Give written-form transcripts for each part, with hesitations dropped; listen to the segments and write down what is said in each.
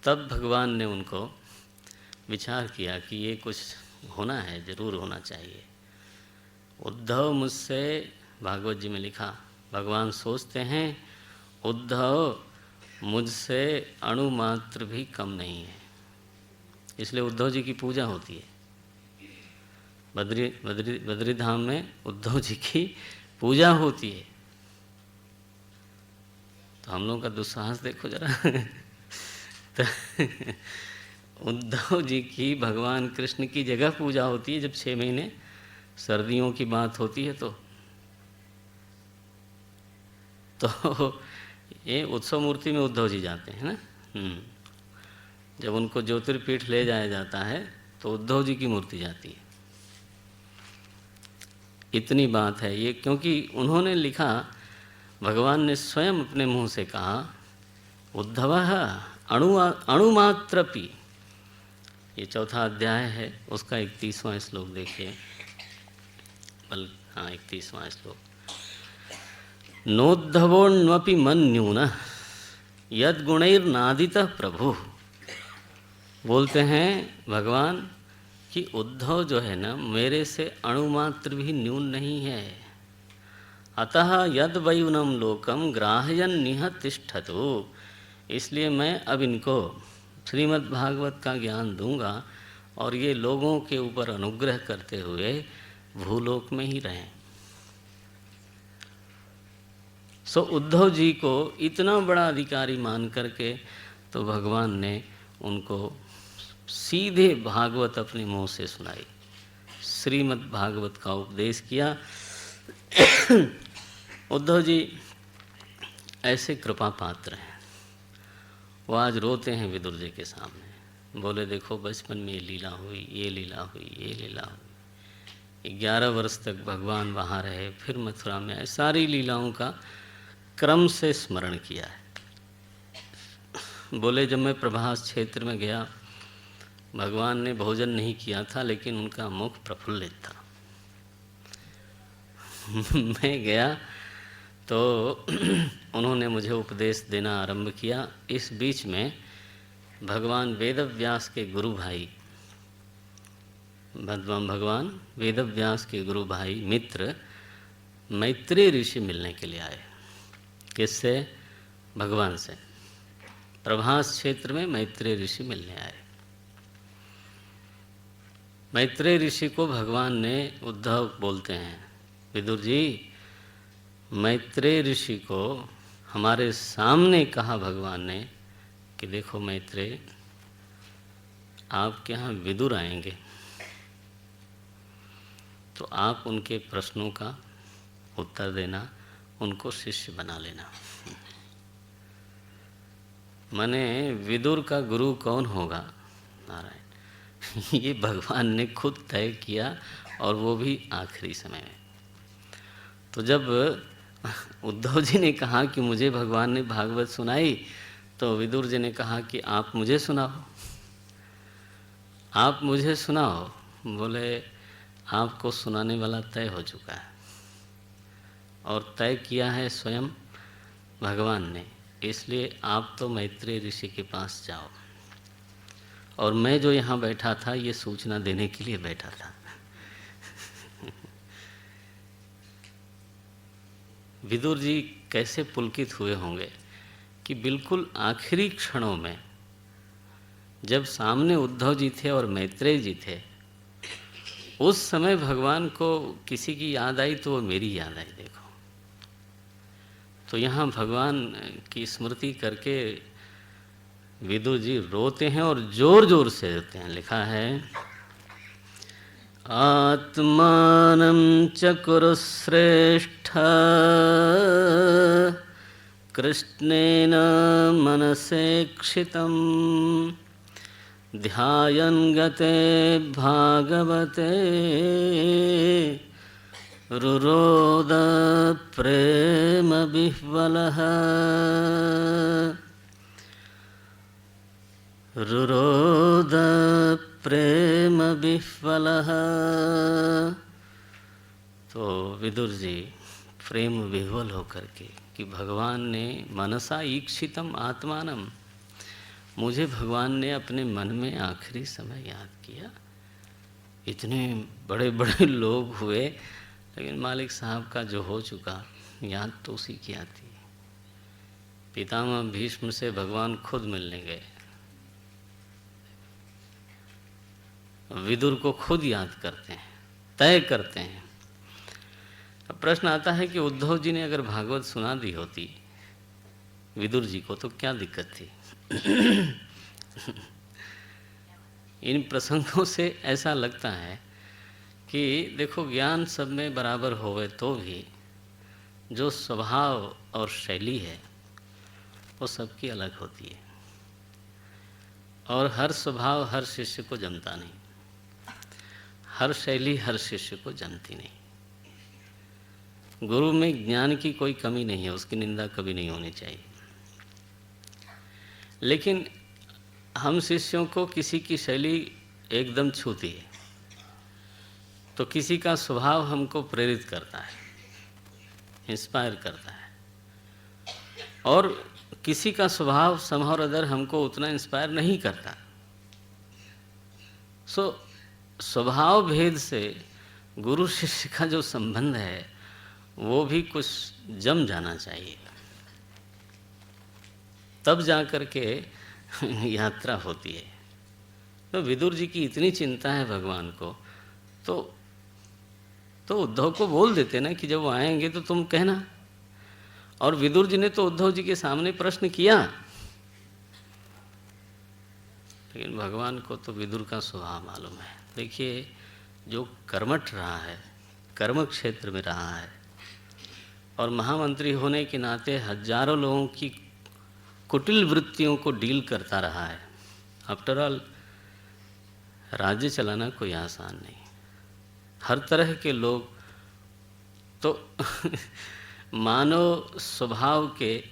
तब भगवान ने उनको विचार किया कि ये कुछ होना है, जरूर होना चाहिए। उद्धव मुझसे, भागवत जी में लिखा, भगवान सोचते हैं उद्धव मुझसे अणुमात्र भी कम नहीं है, इसलिए उद्धव जी की पूजा होती है। बद्री धाम में उद्धव जी की पूजा होती है। तो हम लोगों का दुस्साहस देखो जरा। तो उद्धव जी की भगवान कृष्ण की जगह पूजा होती है जब 6 महीने सर्दियों की बात होती है। तो ये उत्सव मूर्ति में उद्धव जी जाते हैं ना। जब उनको ज्योतिर्पीठ ले जाया जाता है तो उद्धव जी की मूर्ति जाती है। इतनी बात है ये, क्योंकि उन्होंने लिखा, भगवान ने स्वयं अपने मुंह से कहा, उद्धवः अणुमात्रपि, ये 4था अध्याय है, उसका 31वां श्लोक देखिए। 31वां श्लोक। नोद्धवोन्वपि मन्यूनः यद्गुणैर्नादितः प्रभु। बोलते हैं भगवान कि उद्धव जो है ना, मेरे से अणुमात्र भी न्यून नहीं है। अतः यद वयुनम लोकम ग्राह्यन निह तिष्ठतु, इसलिए मैं अब इनको श्रीमद् भागवत का ज्ञान दूंगा और ये लोगों के ऊपर अनुग्रह करते हुए भूलोक में ही रहें। सो उद्धव जी को इतना बड़ा अधिकारी मान करके तो भगवान ने उनको सीधे भागवत अपने मुंह से सुनाई, श्रीमद् भागवत का उपदेश किया। उद्धव जी ऐसे कृपा पात्र हैं। वो आज रोते हैं विदुर जी के सामने, बोले देखो बचपन में ये लीला हुई, ये लीला हुई, ये लीला हुई। 11 वर्ष तक भगवान वहाँ रहे, फिर मथुरा में आए, सारी लीलाओं का क्रम से स्मरण किया है। बोले जब मैं प्रभास क्षेत्र में गया, भगवान ने भोजन नहीं किया था लेकिन उनका मुख प्रफुल्लित था। मैं गया तो उन्होंने मुझे उपदेश देना आरंभ किया। इस बीच में भगवान वेदव्यास के गुरु भाई, भगवान वेदव्यास के गुरु भाई मित्र मैत्रेय ऋषि मिलने के लिए आए। किससे? भगवान से। प्रभास क्षेत्र में मैत्रेय ऋषि मिलने आए। मैत्रेय ऋषि को भगवान ने, उद्धव बोलते हैं, विदुर जी मैत्रेय ऋषि को हमारे सामने कहा भगवान ने कि देखो मैत्रेय, आपके यहाँ विदुर आएंगे तो आप उनके प्रश्नों का उत्तर देना, उनको शिष्य बना लेना। माने विदुर का गुरु कौन होगा? नारायण। ये भगवान ने खुद तय किया, और वो भी आखिरी समय में। तो जब उद्धव जी ने कहा कि मुझे भगवान ने भागवत सुनाई, तो विदुर जी ने कहा कि आप मुझे सुनाओ, आप मुझे सुनाओ। बोले आपको सुनाने वाला तय हो चुका है, और तय किया है स्वयं भगवान ने, इसलिए आप तो मैत्रेय ऋषि के पास जाओ। और मैं जो यहाँ बैठा था ये सूचना देने के लिए बैठा था। विदुर जी कैसे पुलकित हुए होंगे कि बिल्कुल आखिरी क्षणों में जब सामने उद्धव जी थे और मैत्रेय जी थे, उस समय भगवान को किसी की याद आई तो वो मेरी याद आई। देखो, तो यहाँ भगवान की स्मृति करके विदुर जी रोते हैं, और जोर जोर से रोते हैं। लिखा है, आत्मानं च कुरु श्रेष्ठ कृष्णेन मनसेक्षितं ध्यायन् गते भागवते रुरोद प्रेम विह्वलः रुरोद प्रेम विह्वलः। तो विदुर जी प्रेम विह्वल होकर के कि भगवान ने मनसा ईक्षितम आत्मानम, मुझे भगवान ने अपने मन में आखिरी समय याद किया। इतने बड़े बड़े लोग हुए, लेकिन मालिक साहब का जो हो चुका, याद तो उसी की आती है। पितामह भीष्म से भगवान खुद मिलने गए, विदुर को खुद याद करते हैं, तय करते हैं। अब प्रश्न आता है कि उद्धव जी ने अगर भागवत सुना दी होती विदुर जी को तो क्या दिक्कत थी? इन प्रसंगों से ऐसा लगता है कि देखो, ज्ञान सब में बराबर होवे तो भी जो स्वभाव और शैली है वो सबकी अलग होती है, और हर स्वभाव हर शिष्य को जमता नहीं, हर शैली हर शिष्य को जमती नहीं। गुरु में ज्ञान की कोई कमी नहीं है, उसकी निंदा कभी नहीं होनी चाहिए। लेकिन हम शिष्यों को किसी की शैली एकदम छूती है, तो किसी का स्वभाव हमको प्रेरित करता है, इंस्पायर करता है, और किसी का स्वभाव समहाउ अदर हमको उतना इंस्पायर नहीं करता। स्वभाव भेद से गुरु शिष्य का जो संबंध है वो भी कुछ जम जाना चाहिए, तब जाकर के यात्रा होती है। तो विदुर जी की इतनी चिंता है भगवान को, तो उद्धव को बोल देते ना कि जब वो आएंगे तो तुम कहना। और विदुर जी ने तो उद्धव जी के सामने प्रश्न किया, लेकिन भगवान को तो विदुर का स्वभाव मालूम है। देखिए, जो कर्मठ रहा है, कर्म क्षेत्र में रहा है, और महामंत्री होने के नाते हजारों लोगों की कुटिल वृत्तियों को डील करता रहा है। आफ्टर ऑल, राज्य चलाना कोई आसान नहीं, हर तरह के लोग तो मानव स्वभाव के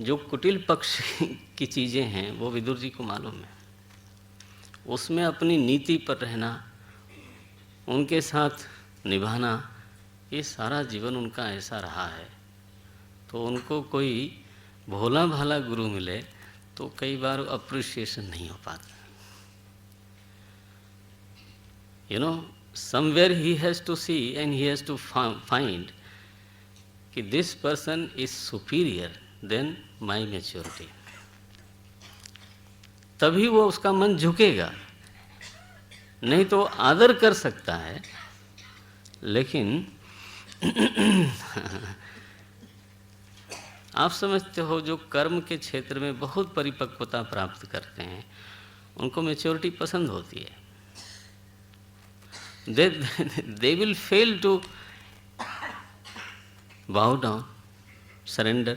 जो कुटिल पक्ष की चीज़ें हैं वो विदुर जी को मालूम है। उसमें अपनी नीति पर रहना, उनके साथ निभाना, ये सारा जीवन उनका ऐसा रहा है। तो उनको कोई भोला भाला गुरु मिले तो कई बार अप्रिशिएशन नहीं हो पाता। You know, somewhere he has to see and he has to find कि this person is superior than my maturity, तभी वो उसका मन झुकेगा। नहीं तो आदर कर सकता है, लेकिन आप समझते हो, जो कर्म के क्षेत्र में बहुत परिपक्वता प्राप्त करते हैं उनको मैच्योरिटी पसंद होती है। they will fail to bow down, surrender.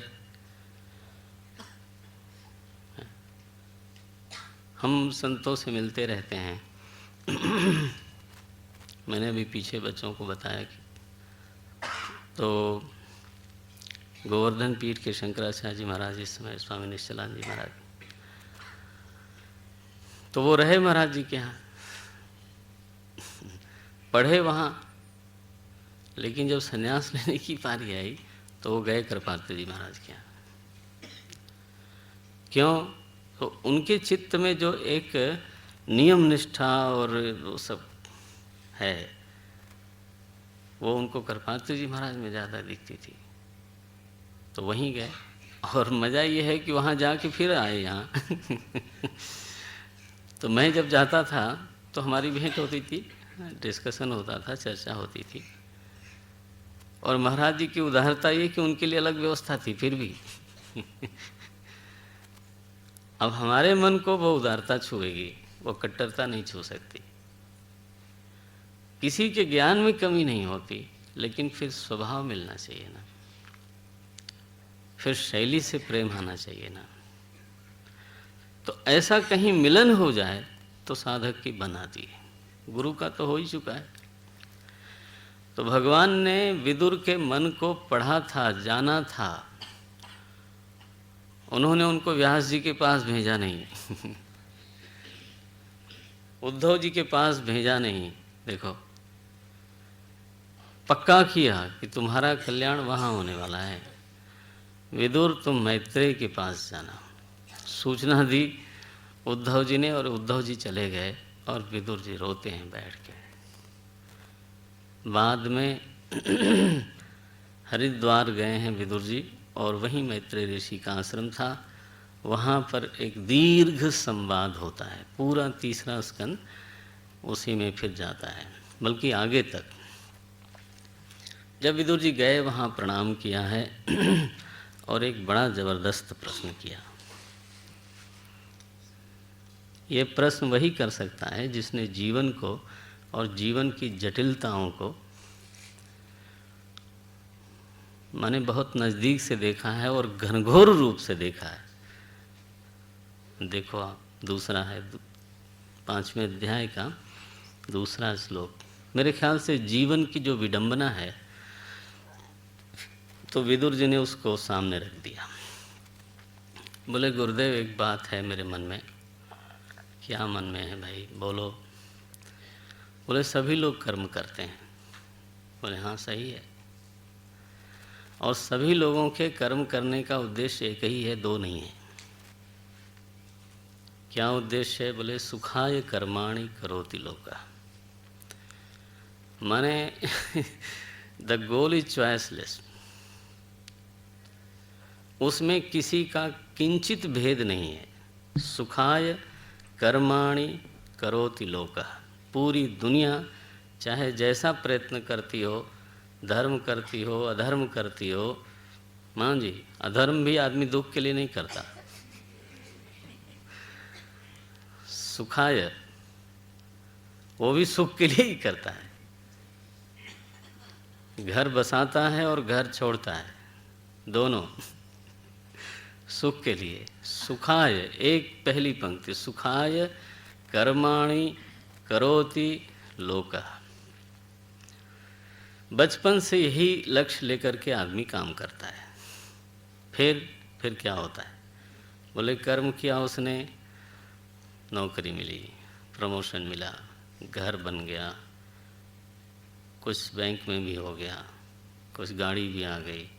हम संतों से मिलते रहते हैं। मैंने अभी पीछे बच्चों को बताया कि तो गोवर्धन पीठ के शंकराचार्य जी महाराज, इस समय स्वामी निश्चलानंद जी महाराज, तो वो रहे महाराज जी के यहाँ, पढ़े वहाँ, लेकिन जब संन्यास लेने की पारी आई तो वो गए कृपात्र जी महाराज के यहाँ। क्यों? तो उनके चित्त में जो एक नियम निष्ठा और वो सब है, वो उनको कृपात्र जी महाराज में ज़्यादा दिखती थी, तो वहीं गए। और मज़ा ये है कि वहाँ जाके फिर आए यहाँ। तो मैं जब जाता था तो हमारी भेंट होती थी, डिस्कशन होता था, चर्चा होती थी, और महाराज जी की उदारता ये कि उनके लिए अलग व्यवस्था थी फिर भी। अब हमारे मन को वो उदारता छुएगी, वो कट्टरता नहीं छू सकती। किसी के ज्ञान में कमी नहीं होती, लेकिन फिर स्वभाव मिलना चाहिए ना, फिर शैली से प्रेम आना चाहिए ना। तो ऐसा कहीं मिलन हो जाए तो साधक की बनाती है। गुरु का तो हो ही चुका है। तो भगवान ने विदुर के मन को पढ़ा था, जाना था। उन्होंने उनको व्यास जी के पास भेजा नहीं। उद्धव जी के पास भेजा नहीं। देखो, पक्का किया कि तुम्हारा कल्याण वहाँ होने वाला है। विदुर, तुम मैत्रेय के पास जाना। सूचना दी उद्धव जी ने और उद्धव जी चले गए और विदुर जी रोते हैं बैठ के। बाद में हरिद्वार गए हैं विदुर जी और वहीं मैत्रेय ऋषि का आश्रम था। वहाँ पर एक दीर्घ संवाद होता है, पूरा तीसरा स्कंद उसी में फिर जाता है, बल्कि आगे तक। जब विदुर जी गए वहाँ प्रणाम किया है और एक बड़ा ज़बरदस्त प्रश्न किया। ये प्रश्न वही कर सकता है जिसने जीवन को और जीवन की जटिलताओं को माने बहुत नज़दीक से देखा है और घनघोर रूप से देखा है। देखो आप, दूसरा है 5वें अध्याय का दूसरा श्लोक। मेरे ख्याल से जीवन की जो विडंबना है तो विदुर जी ने उसको सामने रख दिया। बोले गुरुदेव एक बात है मेरे मन में। क्या मन में है भाई, बोलो। बोले सभी लोग कर्म करते हैं। बोले हाँ सही है, और सभी लोगों के कर्म करने का उद्देश्य एक ही है, दो नहीं है। क्या उद्देश्य है? बोले सुखाय कर्माणि करोति लोका। माने द गोल इज चॉइसलेस। उसमें किसी का किंचित भेद नहीं है। सुखाय कर्माणि करोति लोका। पूरी दुनिया चाहे जैसा प्रयत्न करती हो, धर्म करती हो, अधर्म करती हो, मान जी अधर्म भी आदमी दुख के लिए नहीं करता। सुखाय वो भी सुख के लिए ही करता है। घर बसाता है और घर छोड़ता है, दोनों सुख के लिए। सुखाय, एक पहली पंक्ति, सुखाय कर्माणि करोति लोकः। बचपन से यही लक्ष्य लेकर के आदमी काम करता है। फिर क्या होता है? बोले कर्म किया उसने, नौकरी मिली, प्रमोशन मिला, घर बन गया, कुछ बैंक में भी हो गया, कुछ गाड़ी भी आ गई,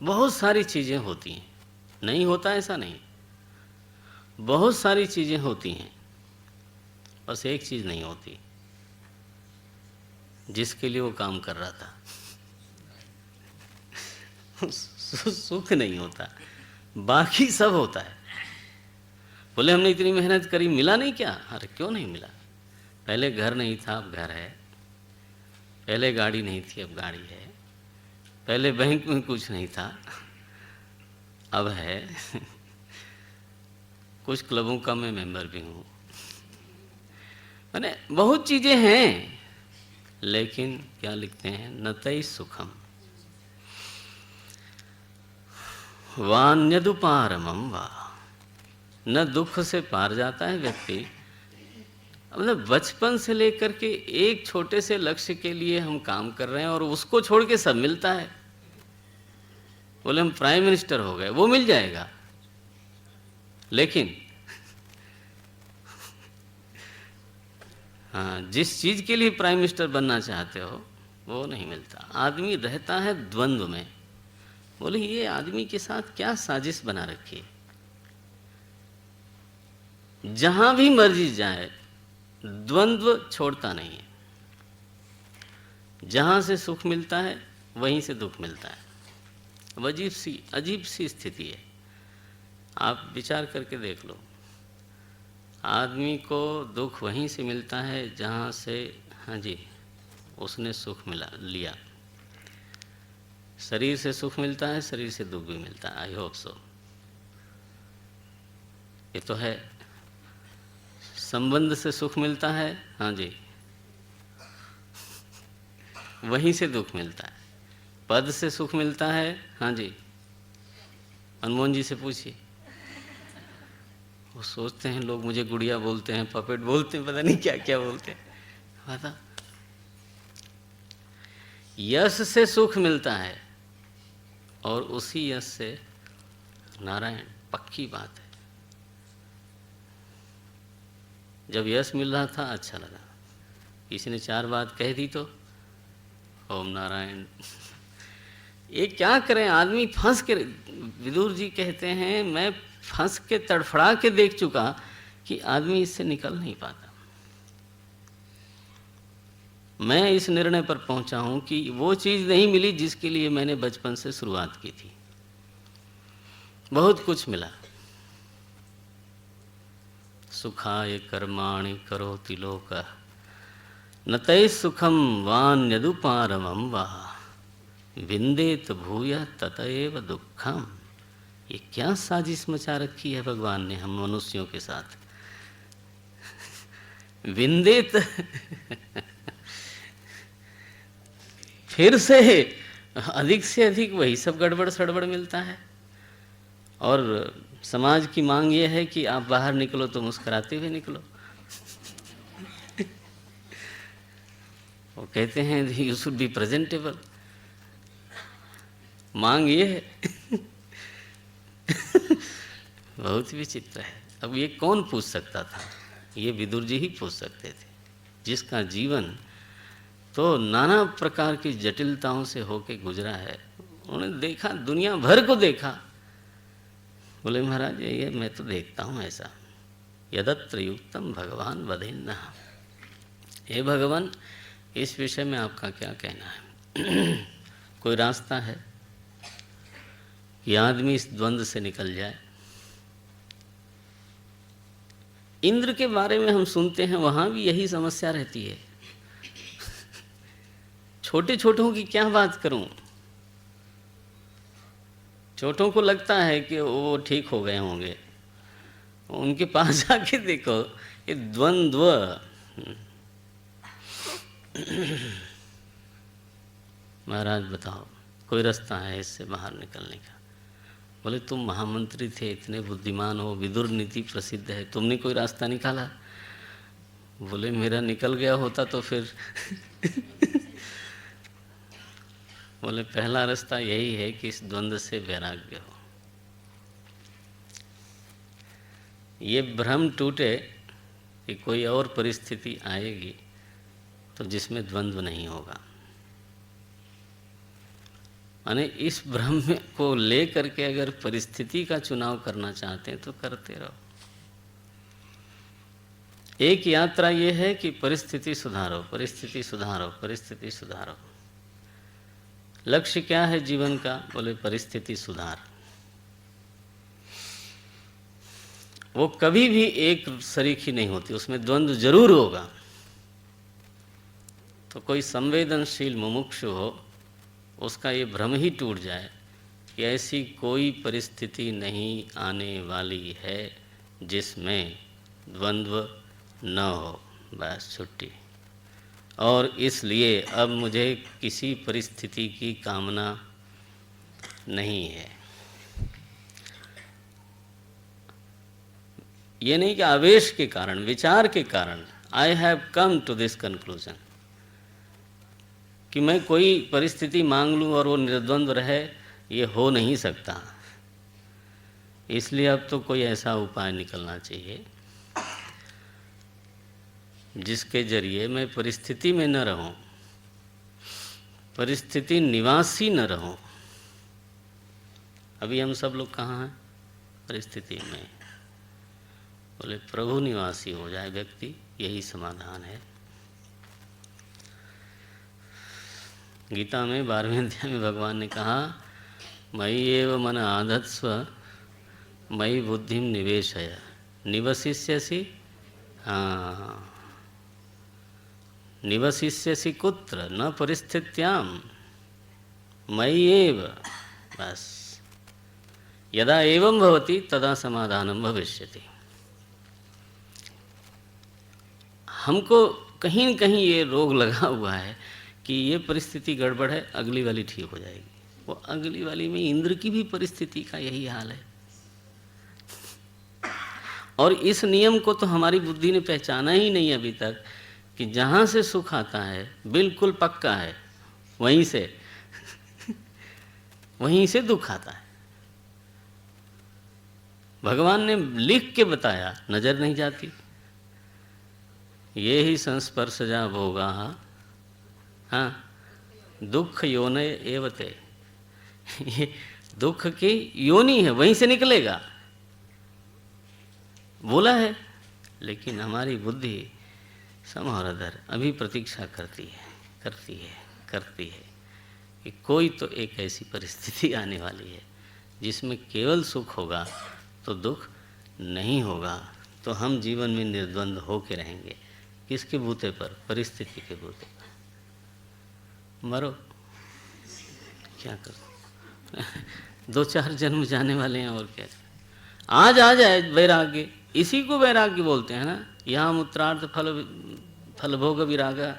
बहुत सारी चीज़ें होती हैं। नहीं होता ऐसा नहीं, बहुत सारी चीज़ें होती हैं। बस एक चीज़ नहीं होती जिसके लिए वो काम कर रहा था। सुख नहीं होता, बाकी सब होता है। बोले हमने इतनी मेहनत करी, मिला नहीं क्या? अरे क्यों नहीं मिला? पहले घर नहीं था, अब घर है। पहले गाड़ी नहीं थी, अब गाड़ी है। पहले बैंक में कुछ नहीं था, अब है। कुछ क्लबों का मैं मेंबर भी हूँ। मैंने बहुत चीज़ें हैं, लेकिन क्या लिखते हैं? नतई सुखम वान्यदुपारमम वा। न दुख से पार जाता है व्यक्ति। मतलब बचपन से लेकर के एक छोटे से लक्ष्य के लिए हम काम कर रहे हैं और उसको छोड़ के सब मिलता है। बोले हम प्राइम मिनिस्टर हो गए, वो मिल जाएगा, लेकिन हाँ, जिस चीज़ के लिए प्राइम मिनिस्टर बनना चाहते हो वो नहीं मिलता। आदमी रहता है द्वंद्व में। बोले ये आदमी के साथ क्या साजिश बना रखी है? जहां भी मर्जी जाए द्वंद्व छोड़ता नहीं है। जहां से सुख मिलता है वहीं से दुख मिलता है। अब अजीब सी स्थिति है। आप विचार करके देख लो, आदमी को दुख वहीं से मिलता है जहाँ से, हाँ जी, उसने सुख लिया। शरीर से सुख मिलता है, शरीर से दुख भी मिलता है। I hope so. ये तो है। संबंध से सुख मिलता है, हाँ जी, वहीं से दुख मिलता है। पद से सुख मिलता है, हाँ जी, अनमोल जी से पूछिए। वो सोचते हैं लोग मुझे गुड़िया बोलते हैं, पपेट बोलते हैं, पता नहीं क्या क्या बोलते हैं। पता यश से सुख मिलता है और उसी यश से नारायण, पक्की बात है। जब यश मिल रहा था अच्छा लगा, किसी ने 4 बात कह दी तो ओम नारायण। ये क्या करें, आदमी फंस के। विदुर जी कहते हैं मैं फंस के तड़फड़ा के देख चुका कि आदमी इससे निकल नहीं पाता। मैं इस निर्णय पर पहुंचा हूं कि वो चीज़ नहीं मिली जिसके लिए मैंने बचपन से शुरुआत की थी। बहुत कुछ मिला। सुखाय कर्माणि करोति लोकः न तै सुखम वान्यदुपारमं वा विंदेत भूयः तत एव दुःखम। ये क्या साजिश मचा रखी है भगवान ने हम मनुष्यों के साथ। विंदेत फिर से अधिक वही सब गड़बड़ सड़बड़ मिलता है। और समाज की मांग ये है कि आप बाहर निकलो तो मुस्कुराते हुए निकलो। वो कहते हैं यू शुड बी प्रेजेंटेबल। मांग ये है। बहुत विचित्र है। अब ये कौन पूछ सकता था? ये विदुर जी ही पूछ सकते थे, जिसका जीवन तो नाना प्रकार की जटिलताओं से होके गुजरा है। उन्होंने देखा, दुनिया भर को देखा। बोले महाराज ये मैं तो देखता हूँ ऐसा, यदत्र युक्तम भगवान वदेन्नः। हे भगवान, इस विषय में आपका क्या कहना है? कोई रास्ता है कि आदमी इस द्वंद्व से निकल जाए? इंद्र के बारे में हम सुनते हैं, वहां भी यही समस्या रहती है। छोटे छोटों की क्या बात करूं? छोटों को लगता है कि वो ठीक हो गए होंगे। उनके पास जाके देखो, ये द्वंद्व। महाराज बताओ कोई रास्ता है इससे बाहर निकलने का? बोले तुम महामंत्री थे, इतने बुद्धिमान हो, विदुर नीति प्रसिद्ध है, तुमने कोई रास्ता निकाला? बोले मेरा निकल गया होता तो फिर बोले पहला रास्ता यही है कि इस द्वंद्व से वैराग्य हो। ये भ्रम टूटे कि कोई और परिस्थिति आएगी तो जिसमें द्वंद्व नहीं होगा। यानी इस भ्रम को ले करके अगर परिस्थिति का चुनाव करना चाहते हैं तो करते रहो। एक यात्रा ये है कि परिस्थिति सुधारो, परिस्थिति सुधारो, परिस्थिति सुधारो। लक्ष्य क्या है जीवन का? बोले परिस्थिति सुधार। वो कभी भी एक सरीखी नहीं होती, उसमें द्वंद्व जरूर होगा। तो कोई संवेदनशील मुमुक्षु हो, उसका ये भ्रम ही टूट जाए कि ऐसी कोई परिस्थिति नहीं आने वाली है जिसमें द्वंद्व न हो। बस छुट्टी। और इसलिए अब मुझे किसी परिस्थिति की कामना नहीं है। ये नहीं कि आवेश के कारण, विचार के कारण I have come to this conclusion कि मैं कोई परिस्थिति मांग लूं और वो निर्द्वंद्व रहे, ये हो नहीं सकता। इसलिए अब तो कोई ऐसा उपाय निकलना चाहिए जिसके जरिए मैं परिस्थिति में न रहूं, परिस्थिति निवासी न रहूं। अभी हम सब लोग कहाँ हैं? परिस्थिति में। बोले प्रभु निवासी हो जाए व्यक्ति, यही समाधान है। गीता में 12वें अध्याय में भगवान ने कहा, मयि एव मन आधत्स्व मयि बुद्धिम निवेशय निवसिष्यसि। हाँ, निवसिष्यसि कुत्र न परिस्थित्याम मयि एव। बस यदा एवं भवति तदा समाधानम भविष्यति। हमको कहीं न कहीं ये रोग लगा हुआ है कि ये परिस्थिति गड़बड़ है, अगली वाली ठीक हो जाएगी। वो अगली वाली में इंद्र की भी परिस्थिति का यही हाल है। और इस नियम को तो हमारी बुद्धि ने पहचाना ही नहीं अभी तक कि जहाँ से सुख आता है बिल्कुल पक्का है, वहीं से दुख आता है। भगवान ने लिख के बताया, नजर नहीं जाती। ये ही संस्पर्शजा भोगा हाँ दुख योनि एवते। ये दुख की योनि है, वहीं से निकलेगा। बोला है, लेकिन हमारी बुद्धि सम और अदर अभी प्रतीक्षा करती है कि कोई तो एक ऐसी परिस्थिति आने वाली है जिसमें केवल सुख होगा तो दुख नहीं होगा, तो हम जीवन में निर्द्वंद होके रहेंगे। किसके बूते पर? परिस्थिति के बूते पर। मरो, क्या करो? 2-4 जन्म जाने वाले हैं, और क्या। आज आ जाए वैराग्य, इसी को वैराग्य बोलते हैं ना। यहाँ मूत्रार्थ फल भोग विरागा,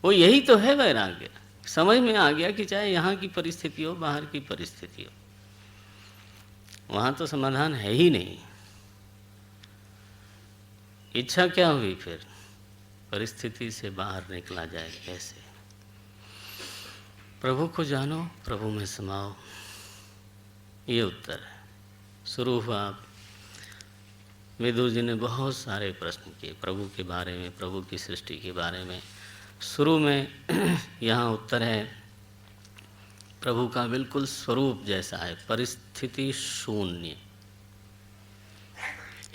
वो यही तो है वैराग्य। समझ में आ गया कि चाहे यहाँ की परिस्थिति हो, बाहर की परिस्थिति हो, वहाँ तो समाधान है ही नहीं। इच्छा क्या हुई फिर? परिस्थिति से बाहर निकला जाए कैसे? प्रभु को जानो, प्रभु में समाओ, ये उत्तर है। शुरू हुआ, विदुर जी ने बहुत सारे प्रश्न किए प्रभु के बारे में, प्रभु की सृष्टि के बारे में। शुरू में यहाँ उत्तर है, प्रभु का बिल्कुल स्वरूप जैसा है, परिस्थिति शून्य।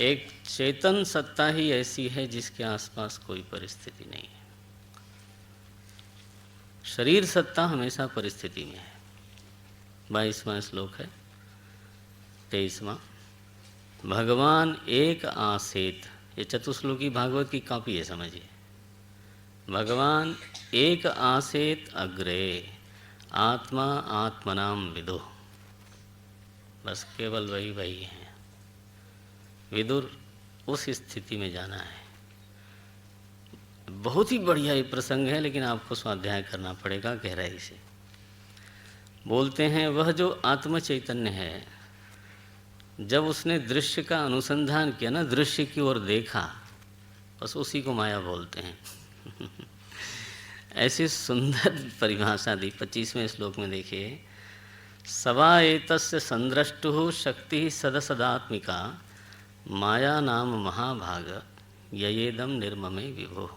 एक चेतन सत्ता ही ऐसी है जिसके आसपास कोई परिस्थिति नहीं है। शरीर सत्ता हमेशा परिस्थिति में है। 22वां श्लोक है, 23वां। भगवान एक आसेत, ये चतुश्लोकी भागवत की कॉपी है, समझिए। भगवान एक आसेत अग्रे, आत्मा आत्मनाम विदुः। बस केवल वही है। विदुर उस स्थिति में जाना है। बहुत ही बढ़िया ये प्रसंग है, लेकिन आपको स्वाध्याय करना पड़ेगा गहराई से। बोलते हैं, वह जो आत्म चैतन्य है, जब उसने दृश्य का अनुसंधान किया ना, दृश्य की ओर देखा, बस उसी को माया बोलते हैं। ऐसी सुंदर परिभाषा दी 25वें श्लोक में। देखिए, सवा एतस्य संद्रष्टुः शक्ति सदसदात्मिका माया नाम महाभाग ययेदम निर्ममे विभो।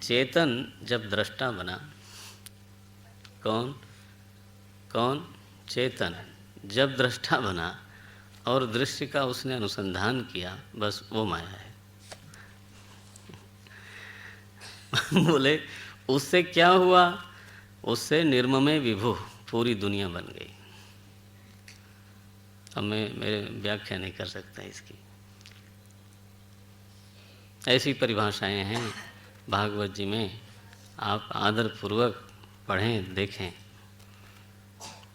चेतन जब दृष्टा बना, कौन? चेतन जब दृष्टा बना और दृश्य का उसने अनुसंधान किया, बस वो माया है। बोले, उससे क्या हुआ? उससे निर्ममे विभु, पूरी दुनिया बन गई। अब मैं मेरे व्याख्या नहीं कर सकता इसकी। ऐसी परिभाषाएं हैं भागवत जी में, आप आदरपूर्वक पढ़ें, देखें।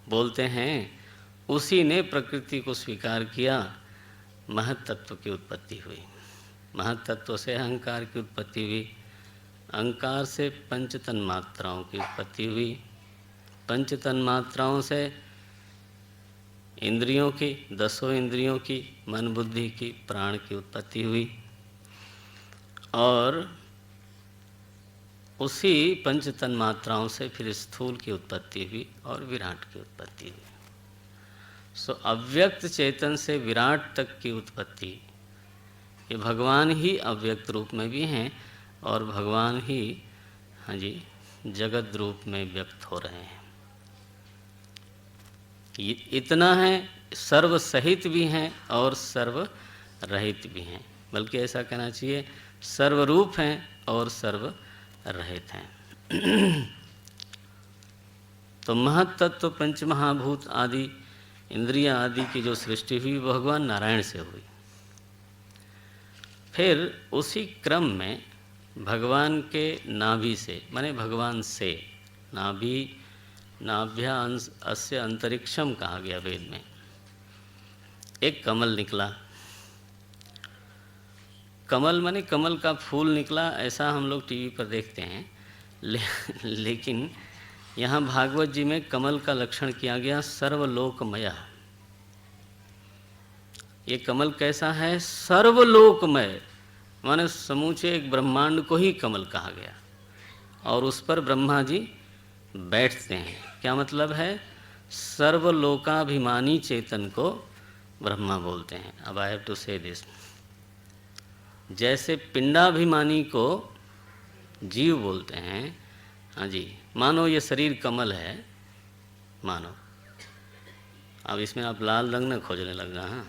बोलते हैं, उसी ने प्रकृति को स्वीकार किया, महत तत्व की उत्पत्ति हुई। महत तत्व से अहंकार की उत्पत्ति हुई, अहंकार से पंच तन्मात्राओं की उत्पत्ति हुई, पंच तन्मात्राओं से इंद्रियों की, 10 इंद्रियों की, मन बुद्धि की, प्राण की उत्पत्ति हुई, और उसी पंच तन्मात्राओं से फिर स्थूल की उत्पत्ति हुई और विराट की उत्पत्ति हुई। सो अव्यक्त चेतन से विराट तक की उत्पत्ति, ये भगवान ही अव्यक्त रूप में भी हैं और भगवान ही, हाँ जी, जगत रूप में व्यक्त हो रहे हैं। ये इतना है, सर्व सहित भी हैं और सर्व रहित भी हैं, बल्कि ऐसा कहना चाहिए, सर्वरूप हैं और सर्व रहित हैं। तो महत तत्व, पंच महाभूत आदि, इंद्रिया आदि की जो सृष्टि हुई, भगवान नारायण से हुई। फिर उसी क्रम में भगवान के नाभि से, माने भगवान से, नाभि नाभ्या अस्य अंतरिक्षम कहा गया वेद में, एक कमल निकला। कमल माने कमल का फूल निकला, ऐसा हम लोग टीवी पर देखते हैं, लेकिन यहाँ भागवत जी में कमल का लक्षण किया गया सर्वलोकमय। ये कमल कैसा है? सर्वलोकमय, माने समूचे एक ब्रह्मांड को ही कमल कहा गया, और उस पर ब्रह्मा जी बैठते हैं। क्या मतलब है? सर्वलोकाभिमानी चेतन को ब्रह्मा बोलते हैं। अब आई हैव टू से दिस, जैसे पिंडाभिमानी को जीव बोलते हैं, हाँ जी, मानो ये शरीर कमल है, मानो, अब इसमें आप लाल रंग न खोजने लगना। हाँ,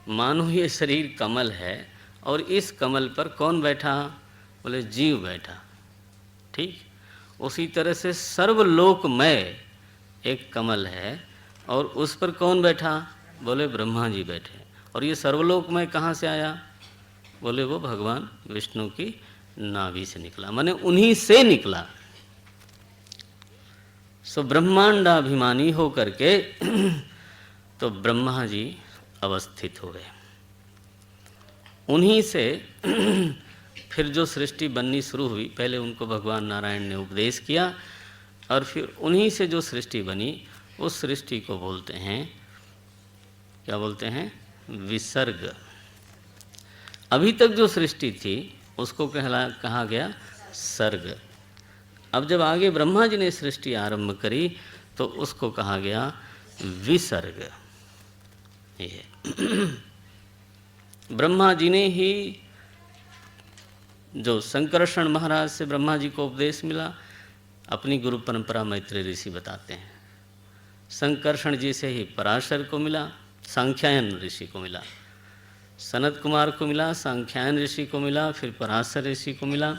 मानो ये शरीर कमल है और इस कमल पर कौन बैठा? बोले जीव बैठा। ठीक, उसी तरह से सर्वलोकमय एक कमल है और उस पर कौन बैठा? बोले ब्रह्मा जी बैठे। और ये सर्वलोकमय कहाँ से आया? बोले वो भगवान विष्णु की नाभि से निकला, माने उन्हीं से निकला। सो ब्रह्मांडाभिमानी हो करके तो ब्रह्मा जी अवस्थित हुए। उन्हीं से फिर जो सृष्टि बननी शुरू हुई, पहले उनको भगवान नारायण ने उपदेश किया और फिर उन्हीं से जो सृष्टि बनी उस सृष्टि को बोलते हैं, क्या बोलते हैं? विसर्ग। अभी तक जो सृष्टि थी उसको कहा गया सर्ग। अब जब आगे ब्रह्मा जी ने सृष्टि आरंभ करी तो उसको कहा गया विसर्ग। ये ब्रह्मा जी ने ही, जो संकर्षण महाराज से ब्रह्मा जी को उपदेश मिला, अपनी गुरु परंपरा मैत्रेय ऋषि बताते हैं। संकर्षण जी से ही पराशर को मिला, सांख्यायन ऋषि को मिला, सनत कुमार को मिला, सांख्यायन ऋषि को मिला, फिर पराशर ऋषि को मिला।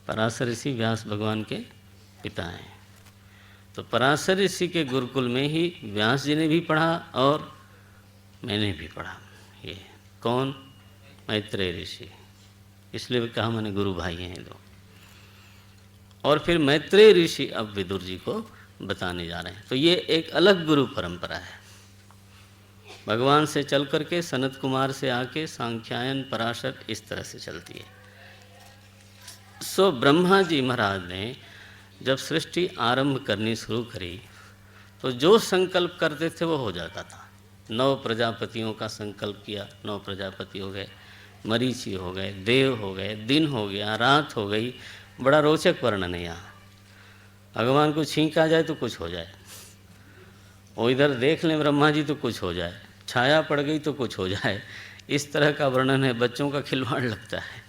पराशर ऋषि व्यास भगवान के पिता हैं। तो पराशर ऋषि के गुरुकुल में ही व्यास जी ने भी पढ़ा और मैंने भी पढ़ा। ये कौन? मैत्रेय ऋषि। इसलिए कहा मैंने गुरु भाई हैं दो। और फिर मैत्रेय ऋषि अब विदुर जी को बताने जा रहे हैं। तो ये एक अलग गुरु परंपरा है। भगवान से चल करके सनत कुमार से आके सांख्यायन पराशर इस तरह से चलती है। सो ब्रह्मा जी महाराज ने जब सृष्टि आरंभ करनी शुरू करी तो जो संकल्प करते थे वो हो जाता था। 9 प्रजापतियों का संकल्प किया, 9 प्रजापति हो गए, मरीचि हो गए, देव हो गए, दिन हो गया, रात हो गई। बड़ा रोचक वर्णन है यहाँ। भगवान को छींक आ जाए तो कुछ हो जाए, वो इधर देख लें ब्रह्मा जी तो कुछ हो जाए, छाया पड़ गई तो कुछ हो जाए। इस तरह का वर्णन है, बच्चों का खिलवाड़ लगता है।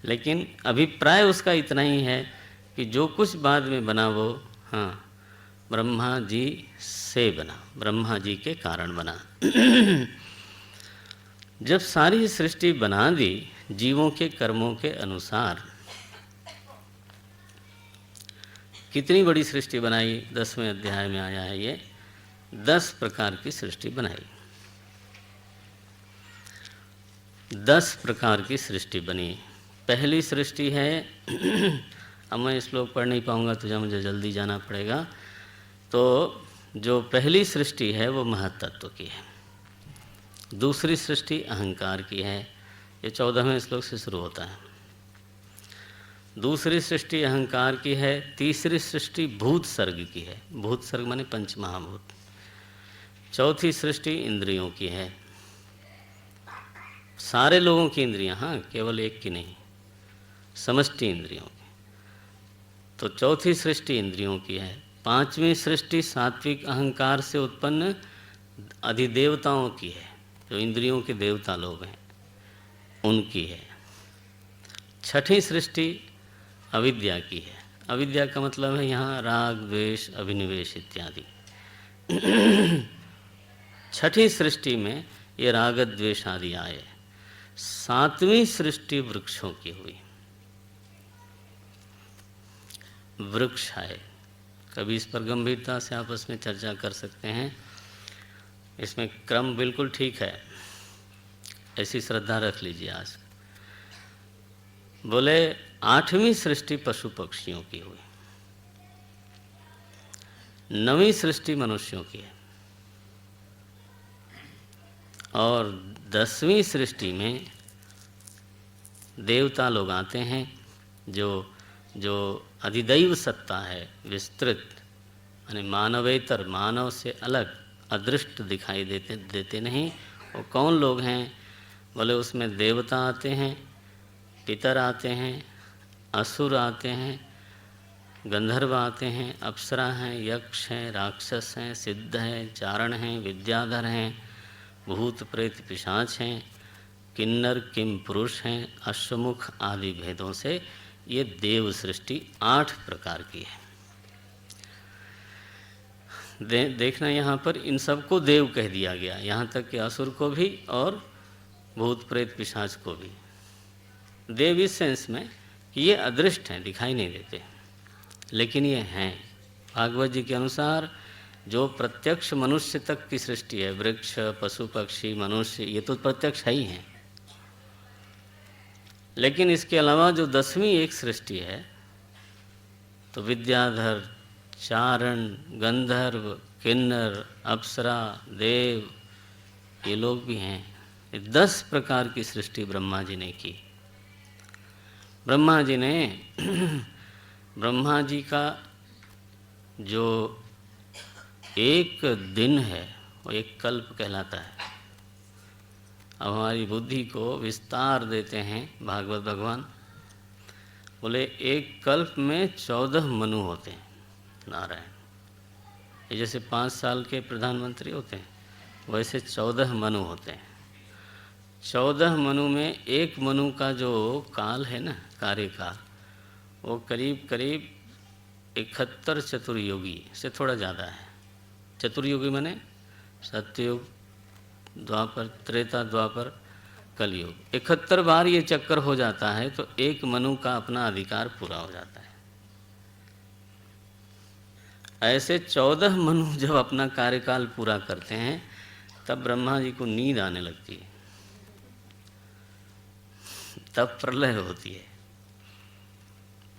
लेकिन अभिप्राय उसका इतना ही है कि जो कुछ बाद में बना वो ब्रह्मा जी से बना, ब्रह्मा जी के कारण बना। जब सारी सृष्टि बना दी जीवों के कर्मों के अनुसार, कितनी बड़ी सृष्टि बनाई? 10वें अध्याय में आया है ये। 10 प्रकार की सृष्टि बनाई, 10 प्रकार की सृष्टि बनी। पहली सृष्टि है अब मैं श्लोक पढ़ नहीं पाऊंगा तो मुझे जल्दी जाना पड़ेगा। तो जो पहली सृष्टि है वो महत्तत्व की है। दूसरी सृष्टि अहंकार की है, ये 14वें श्लोक से शुरू होता है। दूसरी सृष्टि अहंकार की है। तीसरी सृष्टि भूत सर्ग की है, भूत सर्ग माने पंच महाभूत। चौथी सृष्टि इंद्रियों की है, सारे लोगों की इंद्रियां, केवल एक की नहीं, समष्टि इंद्रियों की। तो चौथी सृष्टि इंद्रियों की है। 5वीं सृष्टि सात्विक अहंकार से उत्पन्न अधिदेवताओं की है, जो इंद्रियों के देवता लोग हैं उनकी है। 6ठी सृष्टि अविद्या की है। अविद्या का मतलब है यहाँ राग द्वेष अभिनिवेश इत्यादि। 6ठी सृष्टि में ये राग द्वेष आदि आए। 7वीं सृष्टि वृक्षों की हुई, वृक्ष आए। कभी इस पर गंभीरता से आपस में चर्चा कर सकते हैं। इसमें क्रम बिल्कुल ठीक है, ऐसी श्रद्धा रख लीजिए। आज बोले 8वीं सृष्टि पशु पक्षियों की हुई, 9वीं सृष्टि मनुष्यों की है और 10वीं सृष्टि में देवता लोग आते हैं। जो अधिदैव सत्ता है, विस्तृत, यानी मानवेतर, मानव से अलग, अदृष्ट दिखाई देते नहीं। वो कौन लोग हैं? बोले उसमें देवता आते हैं, पितर आते हैं, असुर आते हैं, गंधर्व आते हैं, अप्सरा हैं, यक्ष हैं, राक्षस हैं, सिद्ध हैं, चारण हैं, विद्याधर हैं, भूत प्रेत पिशाच हैं, किन्नर किम पुरुष हैं, अश्वमुख आदि भेदों से ये देव सृष्टि 8 प्रकार की है। देखना यहाँ पर इन सबको देव कह दिया गया, यहाँ तक कि असुर को भी और भूत प्रेत पिशाच को भी। देव इस सेंस में कि ये अदृष्ट हैं, दिखाई नहीं देते, लेकिन ये हैं। भागवत जी के अनुसार जो प्रत्यक्ष मनुष्य तक की सृष्टि है, वृक्ष, पशु पक्षी, मनुष्य, ये तो प्रत्यक्ष है ही हैं। लेकिन इसके अलावा जो 10वीं एक सृष्टि है, तो विद्याधर, चारण, गंधर्व, किन्नर, अप्सरा, देव, ये लोग भी हैं। 10 प्रकार की सृष्टि ब्रह्मा जी ने की। ब्रह्मा जी ने ब्रह्मा जी का जो एक दिन है वो एक कल्प कहलाता है। अब हमारी बुद्धि को विस्तार देते हैं भागवत भगवान, बोले एक कल्प में 14 मनु होते हैं नारायण। ये जैसे 5 साल के प्रधानमंत्री होते हैं, वैसे 14 मनु होते हैं। 14 मनु में एक मनु का जो काल है ना, कार्यकाल, वो करीब करीब 71 चतुर्युगी से थोड़ा ज़्यादा है। चतुर्युगी माने सत्ययुग, द्वापर, त्रेता, द्वापर, कलयुग। 71 बार ये चक्कर हो जाता है तो एक मनु का अपना अधिकार पूरा हो जाता है। ऐसे 14 मनु जब अपना कार्यकाल पूरा करते हैं तब ब्रह्मा जी को नींद आने लगती है, तब प्रलय होती है।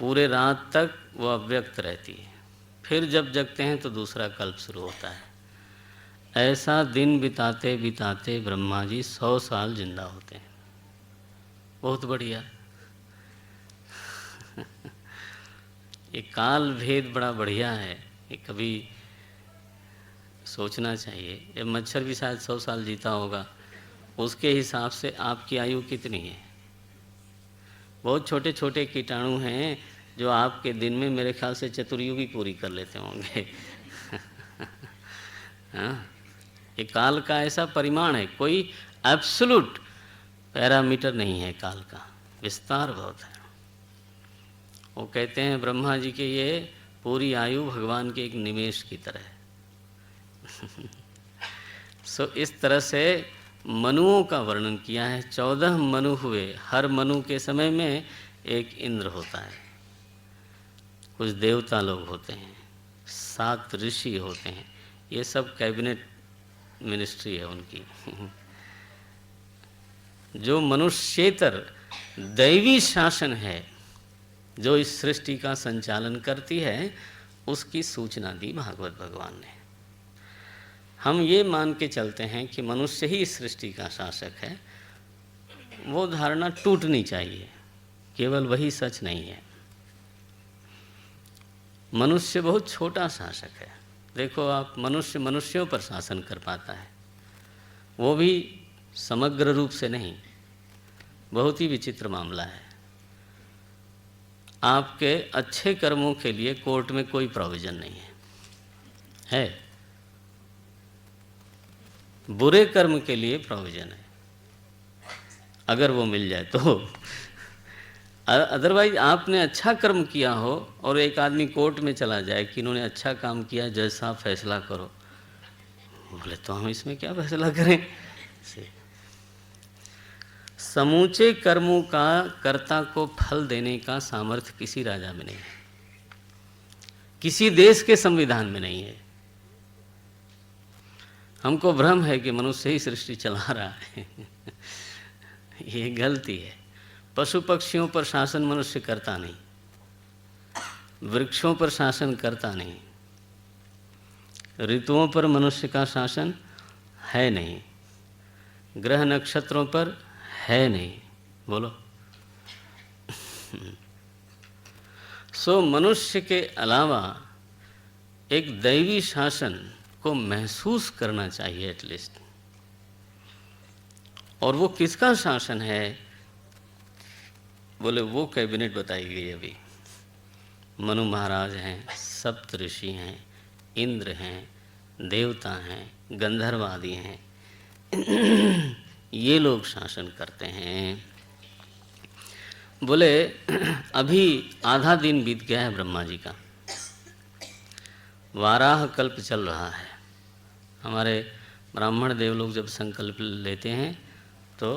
पूरे रात तक वो अव्यक्त रहती है। फिर जब जगते हैं तो दूसरा कल्प शुरू होता है। ऐसा दिन बिताते बिताते ब्रह्मा जी 100 साल जिंदा होते हैं। बहुत बढ़िया। ये काल भेद बड़ा बढ़िया है, ये कभी सोचना चाहिए। ये मच्छर भी शायद 100 साल जीता होगा, उसके हिसाब से आपकी आयु कितनी है? बहुत छोटे छोटे कीटाणु हैं जो आपके दिन में मेरे ख्याल से चतुर्युगी पूरी कर लेते होंगे। हाँ, ये काल का ऐसा परिमाण है, कोई एब्सोल्यूट पैरामीटर नहीं है काल का, विस्तार बहुत है। वो कहते हैं ब्रह्मा जी के ये पूरी आयु भगवान के एक निमेष की तरह है। सो इस तरह से मनुओं का वर्णन किया है। 14 मनु हुए, हर मनु के समय में एक इंद्र होता है, कुछ देवता लोग होते हैं, 7 ऋषि होते हैं। ये सब कैबिनेट मिनिस्ट्री है उनकी। जो मनुष्येतर दैवी शासन है, जो इस सृष्टि का संचालन करती है, उसकी सूचना दी भागवत भगवान ने। हम ये मान के चलते हैं कि मनुष्य ही इस सृष्टि का शासक है, वो धारणा टूटनी चाहिए। केवल वही सच नहीं है। मनुष्य बहुत छोटा शासक है। देखो आप, मनुष्य मनुष्यों पर शासन कर पाता है, वो भी समग्र रूप से नहीं। बहुत ही विचित्र मामला है। आपके अच्छे कर्मों के लिए कोर्ट में कोई प्रोविज़न नहीं है, बुरे कर्म के लिए प्रोविज़न है, अगर वो मिल जाए तो। अदरवाइज आपने अच्छा कर्म किया हो और एक आदमी कोर्ट में चला जाए कि इन्होंने अच्छा काम किया, जज साहब फैसला करो, बोले तो हम इसमें क्या फैसला करें। समूचे कर्मों का कर्ता को फल देने का सामर्थ्य किसी राजा में नहीं है, किसी देश के संविधान में नहीं है। हमको भ्रम है कि मनुष्य ही सृष्टि चला रहा है। ये गलती है। पशु पक्षियों पर शासन मनुष्य करता नहीं, वृक्षों पर शासन करता नहीं, ऋतुओं पर मनुष्य का शासन है नहीं, ग्रह नक्षत्रों पर है नहीं। बोलो। सो मनुष्य के अलावा एक दैवी शासन को महसूस करना चाहिए एटलीस्ट। और वो किसका शासन है? बोले वो कैबिनेट बताई गई अभी। मनु महाराज हैं, सप्त ऋषि हैं, इंद्र हैं, देवता हैं, गंधर्व आदि हैं। ये लोग शासन करते हैं। बोले अभी आधा दिन बीत गया है ब्रह्मा जी का, वाराह कल्प चल रहा है। हमारे ब्राह्मण देव लोग जब संकल्प लेते हैं तो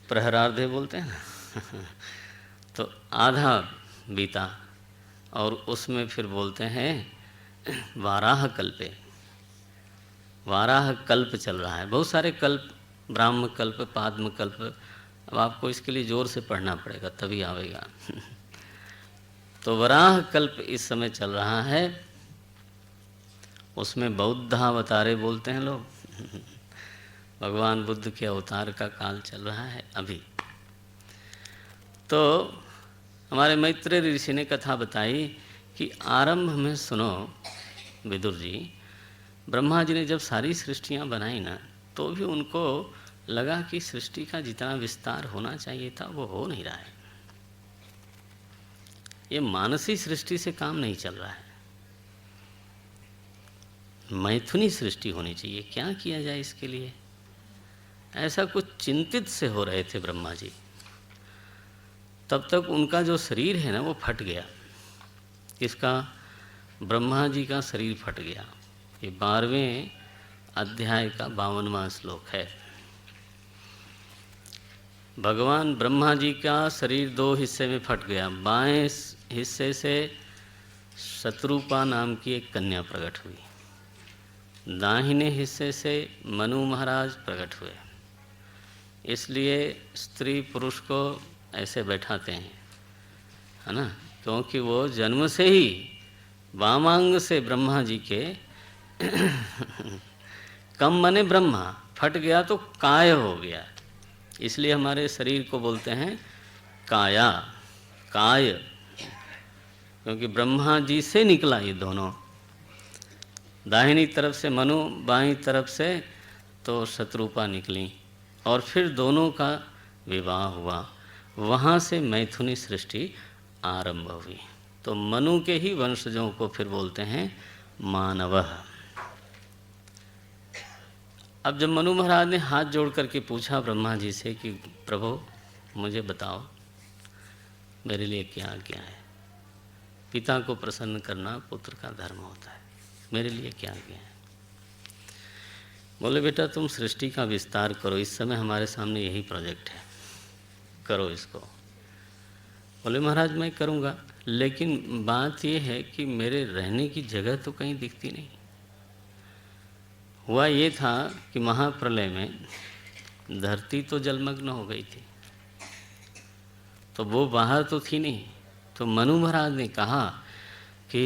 प्रहरार्धे बोलते हैं ना तो आधा बीता और उसमें फिर बोलते हैं वाराह कल्पे। वाराह कल्प चल रहा है, बहुत सारे कल्प, ब्राह्म कल्प, पाद्म कल्प। अब आपको इसके लिए जोर से पढ़ना पड़ेगा तभी आवेगा तो वराह कल्प इस समय चल रहा है, उसमें बौद्धावतारे बोलते हैं लोग भगवान बुद्ध के अवतार का काल चल रहा है अभी। तो हमारे मैत्रेय ऋषि ने कथा बताई कि आरंभ में सुनो विदुर जी, ब्रह्मा जी ने जब सारी सृष्टियां बनाई ना तो भी उनको लगा कि सृष्टि का जितना विस्तार होना चाहिए था वो हो नहीं रहा है। ये मानसी सृष्टि से काम नहीं चल रहा है, मैथुनी सृष्टि होनी चाहिए। क्या किया जाए इसके लिए, ऐसा कुछ चिंतित से हो रहे थे ब्रह्मा जी। तब तक उनका जो शरीर है ना वो फट गया। किसका? ब्रह्मा जी का शरीर फट गया। ये 12वें अध्याय का 52वां श्लोक है। भगवान ब्रह्मा जी का शरीर 2 हिस्से में फट गया। बाएं हिस्से से शत्रुपा नाम की एक कन्या प्रकट हुई, दाहिने हिस्से से मनु महाराज प्रकट हुए। इसलिए स्त्री पुरुष को ऐसे बैठाते हैं, है ना, क्योंकि वो जन्म से ही वामांग से ब्रह्मा जी के कम मने ब्रह्मा फट गया तो काय हो गया। इसलिए हमारे शरीर को बोलते हैं काया, काय, क्योंकि ब्रह्मा जी से निकला ये दोनों। दाहिनी तरफ से मनु, बाईं तरफ से तो शत्रुपा निकली और फिर दोनों का विवाह हुआ। वहाँ से मैथुनी सृष्टि आरंभ हुई। तो मनु के ही वंशजों को फिर बोलते हैं मानवः। अब जब मनु महाराज ने हाथ जोड़ करके पूछा ब्रह्मा जी से कि प्रभु मुझे बताओ मेरे लिए क्या आज्ञा है। पिता को प्रसन्न करना पुत्र का धर्म होता है, मेरे लिए क्या आज्ञा है। बोले बेटा तुम सृष्टि का विस्तार करो, इस समय हमारे सामने यही प्रोजेक्ट है, करो इसको। बोले महाराज मैं करूँगा, लेकिन बात यह है कि मेरे रहने की जगह तो कहीं दिखती नहीं। हुआ ये था कि महाप्रलय में धरती तो जलमग्न हो गई थी, तो वो बाहर तो थी नहीं। तो मनु महाराज ने कहा कि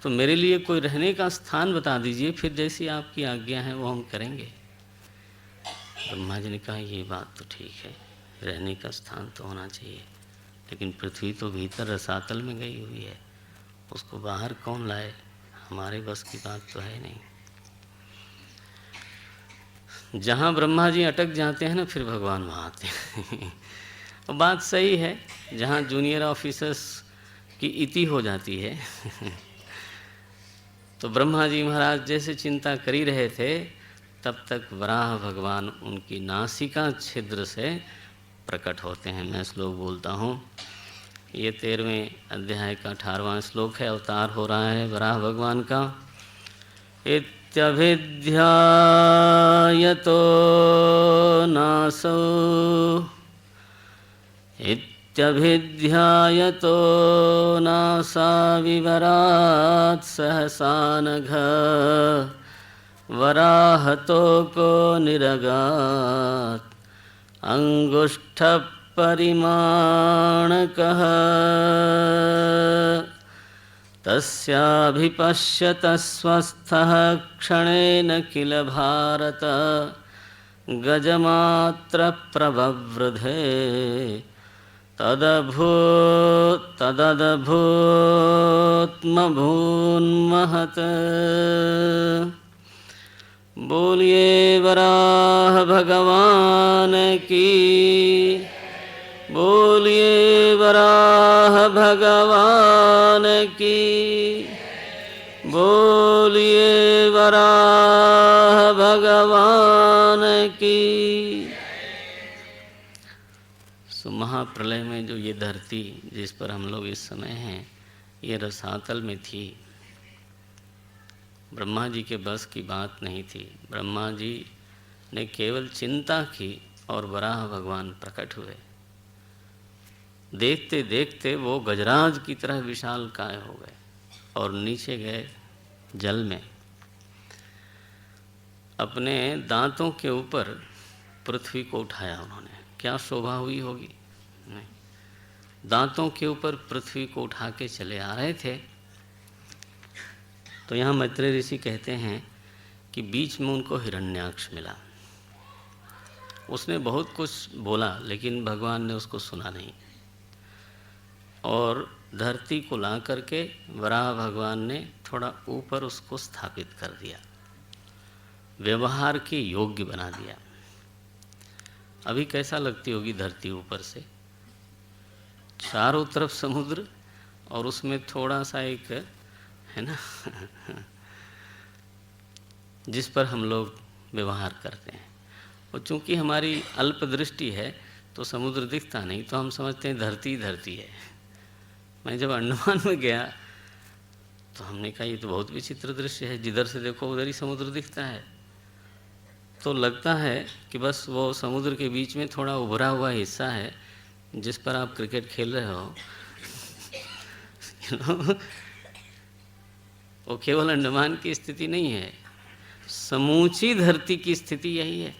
तो मेरे लिए कोई रहने का स्थान बता दीजिए, फिर जैसी आपकी आज्ञा है वो हम करेंगे। ब्रह्मा जी ने कहा ये बात तो ठीक है, रहने का स्थान तो होना चाहिए, लेकिन पृथ्वी तो भीतर रसातल में गई हुई है, उसको बाहर कौन लाए, हमारे बस की बात तो है नहीं। जहाँ ब्रह्मा जी अटक जाते हैं ना फिर भगवान वहाँ आते हैं और बात सही है, जहाँ जूनियर ऑफिसर्स की इति हो जाती है तो ब्रह्मा जी महाराज जैसे चिंता कर ही रहे थे, तब तक वराह भगवान उनकी नासिका छिद्र से प्रकट होते हैं। मैं श्लोक बोलता हूँ, ये 13वें अध्याय का 18वां श्लोक है। अवतार हो रहा है वराह भगवान का। इत्यभिध्यायतो नासो, इत्यभिध्यायतो नासा विवरात् सहसा नघ, वराहतो को निरगात् अंगुष्ठपरिमाणकः, तस्याभिपश्यत स्वस्थः क्षणेन किल भारत, गजमात्र प्रववृधे तदद्भूतमभून्महत्। बोलिए वराह भगवान की, बोलिए वराह भगवान की, बोलिए वराह भगवान की। सो महाप्रलय में जो ये धरती जिस पर हम लोग इस समय हैं, ये रसातल में थी। ब्रह्मा जी के बस की बात नहीं थी। ब्रह्मा जी ने केवल चिंता की और वराह भगवान प्रकट हुए। देखते देखते वो गजराज की तरह विशालकाय हो गए और नीचे गए जल में। अपने दांतों के ऊपर पृथ्वी को उठाया उन्होंने। क्या शोभा हुई होगी, नहीं। दांतों के ऊपर पृथ्वी को उठा के चले आ रहे थे। तो यहाँ मैत्रेय ऋषि कहते हैं कि बीच में उनको हिरण्याक्ष मिला। उसने बहुत कुछ बोला लेकिन भगवान ने उसको सुना नहीं, और धरती को ला करके वराह भगवान ने थोड़ा ऊपर उसको स्थापित कर दिया, व्यवहार के योग्य बना दिया। अभी कैसा लगती होगी धरती ऊपर से, चारों तरफ समुद्र और उसमें थोड़ा सा एक है ना जिस पर हम लोग व्यवहार करते हैं। और चूंकि हमारी अल्प दृष्टि है तो समुद्र दिखता नहीं, तो हम समझते हैं धरती धरती है। मैं जब अंडमान में गया तो हमने कहा ये तो बहुत विचित्र दृश्य है, जिधर से देखो उधर ही समुद्र दिखता है। तो लगता है कि बस वो समुद्र के बीच में थोड़ा उभरा हुआ हिस्सा है जिस पर आप क्रिकेट खेल रहे हो वो केवल अंडमान की स्थिति नहीं है, समूची धरती की स्थिति यही है।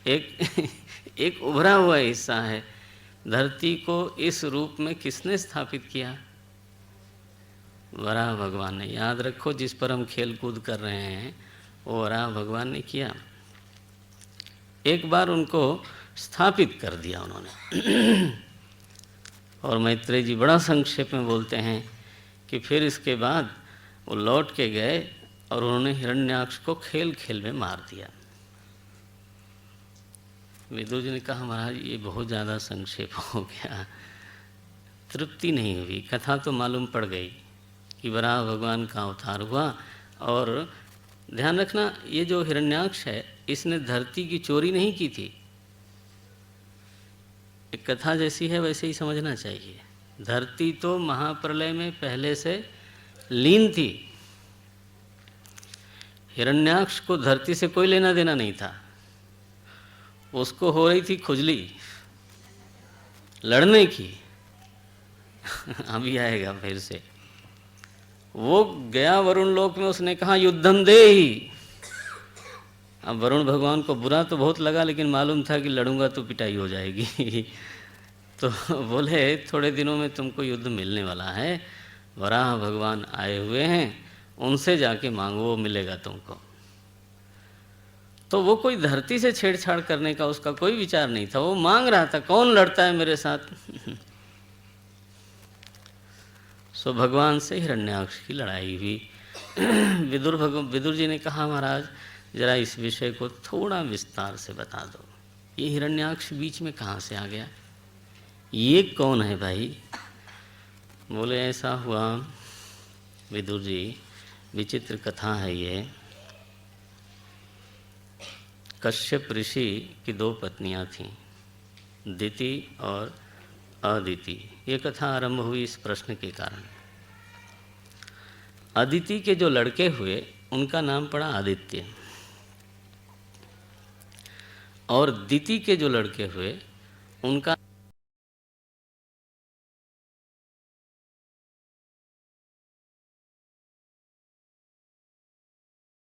एक उभरा हुआ हिस्सा है। धरती को इस रूप में किसने स्थापित किया? वराह भगवान ने। याद रखो, जिस पर हम खेल कूद कर रहे हैं वो वराह भगवान ने किया। एक बार उनको स्थापित कर दिया उन्होंने और मैत्रेय जी बड़ा संक्षेप में बोलते हैं कि फिर इसके बाद वो लौट के गए और उन्होंने हिरण्याक्ष को खेल खेल में मार दिया। विदुर जी ने कहा महाराज ये बहुत ज़्यादा संक्षेप हो गया, तृप्ति नहीं हुई। कथा तो मालूम पड़ गई कि वराह भगवान का अवतार हुआ। और ध्यान रखना, ये जो हिरण्याक्ष है इसने धरती की चोरी नहीं की थी। एक कथा जैसी है वैसे ही समझना चाहिए। धरती तो महाप्रलय में पहले से लीन थी। हिरण्याक्ष को धरती से कोई लेना देना नहीं था। उसको हो रही थी खुजली लड़ने की अभी आएगा फिर से। वो गया वरुण लोक में, उसने कहा युद्धम देहि। अब वरुण भगवान को बुरा तो बहुत लगा, लेकिन मालूम था कि लड़ूंगा तो पिटाई हो जाएगी तो बोले थोड़े दिनों में तुमको युद्ध मिलने वाला है, वराह भगवान आए हुए हैं, उनसे जाके मांगो, वो मिलेगा तुमको। तो वो कोई धरती से छेड़छाड़ करने का उसका कोई विचार नहीं था। वो मांग रहा था कौन लड़ता है मेरे साथ सो भगवान से हिरण्याक्ष की लड़ाई हुई। विदुर जी ने कहा महाराज जरा इस विषय को थोड़ा विस्तार से बता दो, ये हिरण्याक्ष बीच में कहाँ से आ गया, ये कौन है भाई? बोले ऐसा हुआ विदुर जी, विचित्र कथा है ये। कश्यप ऋषि की दो पत्नियां थीं, दिति और अदिति। ये कथा आरंभ हुई इस प्रश्न के कारण। अदिति के जो लड़के हुए उनका नाम पड़ा आदित्य, और दिति के जो लड़के हुए उनका